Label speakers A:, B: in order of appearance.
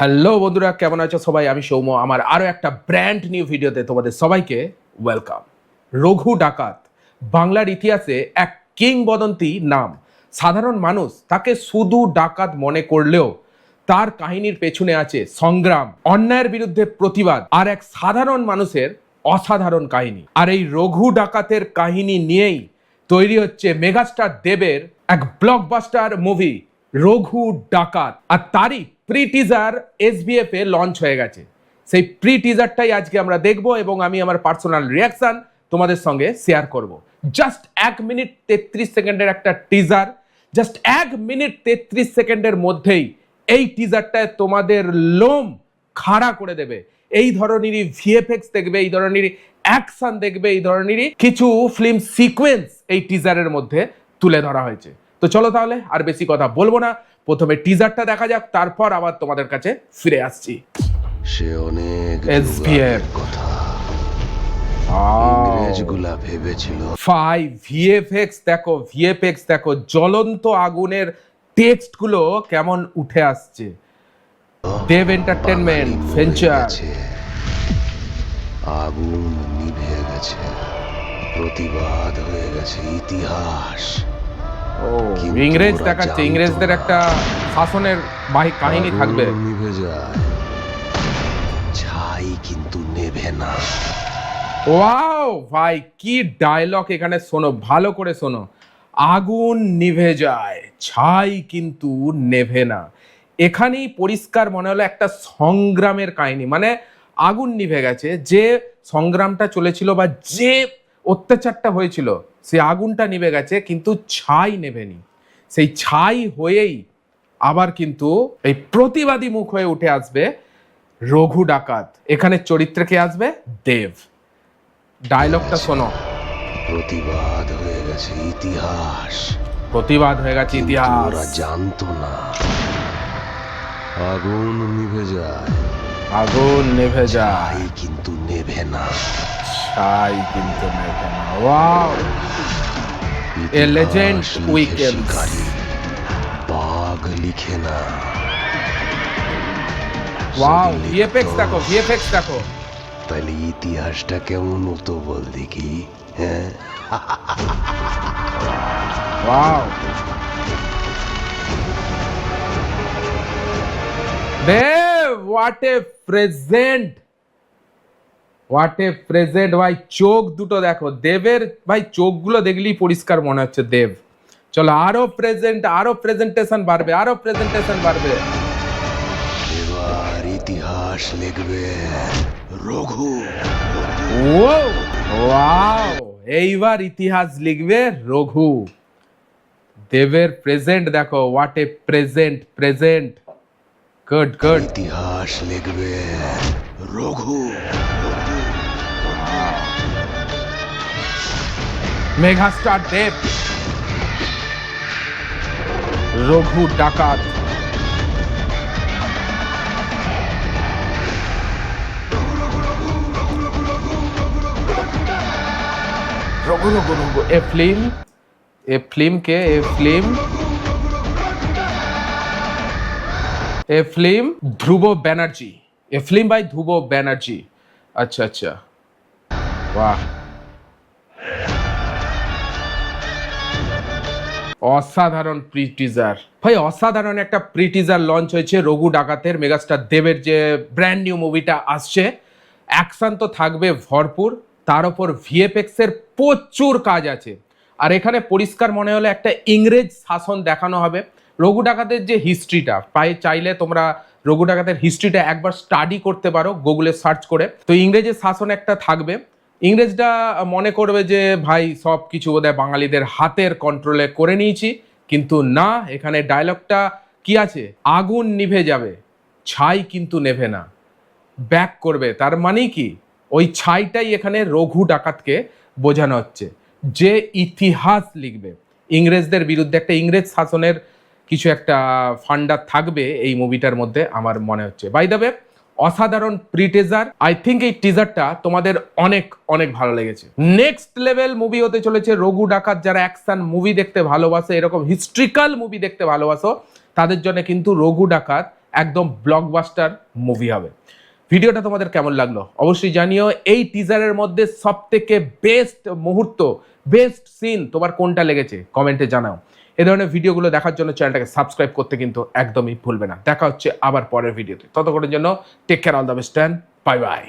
A: Hello বন্ধুরা, কেমন আছো সবাই? আমি সৌম্য। আমার আরও একটা ব্র্যান্ড নিউ ভিডিওতে তোমাদের সবাইকে ওয়েলকাম। রঘু ডাকাত বাংলার ইতিহাসে এক কিংবদন্তি নাম। সাধারণ মানুষ তাকে শুধু ডাকাত মনে করলেও তার কাহিনীর পেছনে আছে সংগ্রাম, অন্যায়ের বিরুদ্ধে প্রতিবাদ আর এক সাধারণ মানুষের অসাধারণ কাহিনী। আর এই রঘু ডাকাতের কাহিনী নিয়েই তৈরি হচ্ছে মেগাস্টার দেবের এক ব্লকবাস্টার মুভি রঘু ডাকাত। আর তারই প্রি টিজার SBF এ লঞ্চ হয়ে গেছে। সেই প্রি টিজারটাই আজকে আমরা দেখব এবং আমি আমার পার্সোনাল রিয়াকশন তোমাদের সঙ্গে শেয়ার করব। জাস্ট 1 মিনিট 33 সেকেন্ডের একটা টিজার, জাস্ট 1 মিনিট 33 সেকেন্ডের মধ্যেই এই টিজারটায় তোমাদের লোম খাড়া করে দেবে। এই ধরনেরই VFX দেখবে, এই ধরনেরই অ্যাকশন দেখবে, এই ধরনেরই কিছু ফিল্ম সিকোয়েন্স এই টিজারের মধ্যে তুলে ধরা হয়েছে। তো চলো তাহলে আর বেশি কথা বলবো না, প্রথমে টিজারটা দেখা যাক, তারপর আবার তোমাদের কাছে ফিরে আসছি।
B: সে অনেক
A: SBF
B: কথা ইংরেজগুলা ভেবেছিল
A: VFX দেখো, VFX দেখো, জ্বলন্ত আগুনের টেক্সট গুলো কেমন উঠে আসছে। দেব এন্টারটেনমেন্ট ভেঞ্চার।
B: আগুন নিভে গেছে, প্রতিবাদ হয়ে গেছে, ইতিহাস। কিন্তু
A: ইংরেজ
B: ওরা
A: দেখাচ্ছে,
B: জানতো
A: ইংরেজদের
B: না,
A: একটা শাসনের কাহিনী থাকবে।
B: আগুন নিভে যায়, ছাই কিন্তু নেভে না।
A: ওয়াও ভাই, কি ডায়লগ এখানে শোনো, ভালো করে শোনো। আগুন নিভে যায়, ছাই কিন্তু নেভে না। এখানেই পরিষ্কার মনে হলো একটা সংগ্রামের কাহিনী। মানে আগুন নিভে গেছে, যে সংগ্রামটা চলেছিল বা যে অত্যাচারটা হয়েছিল সেই আগুনটা নিভে গেছে, কিন্তু ছাই নেভেনি। সেই ছাই হয়েই আবার কিন্তু এই প্রতিবাদী মুখ হয়ে উঠে আসবে রঘু ডাকাত। এখানে চরিত্রে কে আসবে? দেব। ডায়লগটা শোনো।
B: প্রতিবাদ হয়ে গেছে, ইতিহাস।
A: প্রতিবাদ হয়ে গেছে,
B: কিন্তু
A: ইতিহাস।
B: ওরা জানতো না, আগুন নিভে যায়,
A: আগুন নেভে যায়,
B: ছাই কিন্তু নেভে না।
A: ছাই কিন্তু নেভে না। ওয়াও, এ লেজেন্ড উইকেন্ডস।
B: শিকারী বাঘ লিখে না।
A: ওয়াও,
B: যদি
A: VFX
B: লিখতো,
A: দেখো, VFX দেখো।
B: তাহলে ইতিহাসটা কেমন হতো বল দেখি। হ্যাঁ,
A: ওয়াও, দেব what a present, what a present ভাই। চোখ দুটো দেখো দেবের, ভাই চোখগুলো দেখলেই পরিষ্কার মনে হচ্ছে দেব। চলো আরো প্রেজেন্ট, আরো প্রেজেন্টেশন বাড়বে, আরো প্রেজেন্টেশন বাড়বে।
B: এবার ইতিহাস লিখবে রঘু।
A: ও ওয়াও, এইবার ইতিহাস লিখবে রঘু। দেবের প্রেজেন্ট দেখো, what a present, present. Good good.
B: ইতিহাস লিখবে Raghu.
A: Megastar Dev, Raghu Dakat. Raghu Raghu Raghu. A film, a film কে? A film, a film Dhruv Banerjee. A film by Dhruv Banerjee. আচ্ছা আচ্ছা, বাহ, অসাধারণ প্রি টিজার ভাই, অসাধারণ একটা প্রি টিজার লঞ্চ হয়েছে রঘু ডাকাতের। মেগাস্টার দেবের যে ব্র্যান্ড নিউ মুভিটা আসছে, অ্যাকশন তো থাকবে ভরপুর, তার উপর VFX এর প্রচুর কাজ আছে। আর এখানে পরিষ্কার মনে হলো একটা ইংরেজ শাসন দেখানো হবে। রঘু ডাকাতের যে হিস্ট্রিটা, চাইলে তোমরা রঘু ডাকাতের হিস্ট্রিটা একবার স্টাডি করতে পারো গুগলে সার্চ করে। তো ইংরেজের শাসন একটা থাকবে। ইংরেজরা মনে করবে যে ভাই সব কিছু বোধহয় বাঙালিদের হাতের কন্ট্রোলে করে নিয়েছি, কিন্তু না, এখানে ডায়লগটা কি আছে? আগুন নিভে যাবে, ছাই কিন্তু নেভে না। ব্যাক করবে, তার মানে কি ওই ছাইটাই এখানে রঘু ডাকাতকে বোঝানো হচ্ছে, যে ইতিহাস লিখবে। ইংরেজদের বিরুদ্ধে একটা ইংরেজ শাসনের কিছু একটা ফান্ডা থাকবে এই মুভিটার মধ্যে আমার মনে হচ্ছে। বাই দ্য ওয়ে, অসাধারণ প্রি টিজার। আই থিঙ্ক এই টিজারটা তোমাদের অনেক অনেক ভালো লেগেছে। নেক্সট লেভেল মুভি হতে চলেছে রঘু ডাকাত। যারা অ্যাকশন মুভি দেখতে ভালোবাসে, এরকম হিস্ট্রিক্যাল মুভি দেখতে ভালোবাসো, তাদের জন্য কিন্তু রঘু ডাকাত একদম ব্লকবাস্টার মুভি হবে। ভিডিওটা তোমাদের কেমন লাগলো অবশ্যই জানিও। এই টিজারের মধ্যে সবথেকে বেস্ট মুহূর্ত, বেস্ট সিন তোমার কোনটা লেগেছে কমেন্টে জানাও। এই ধরনের ভিডিওগুলো দেখার জন্য চ্যানেলটাকে সাবস্ক্রাইব করতে কিন্তু একদমই ভুলবে না। দেখা হচ্ছে আবার পরের ভিডিওতে, ততক্ষণের জন্য take care, all the best, bye by.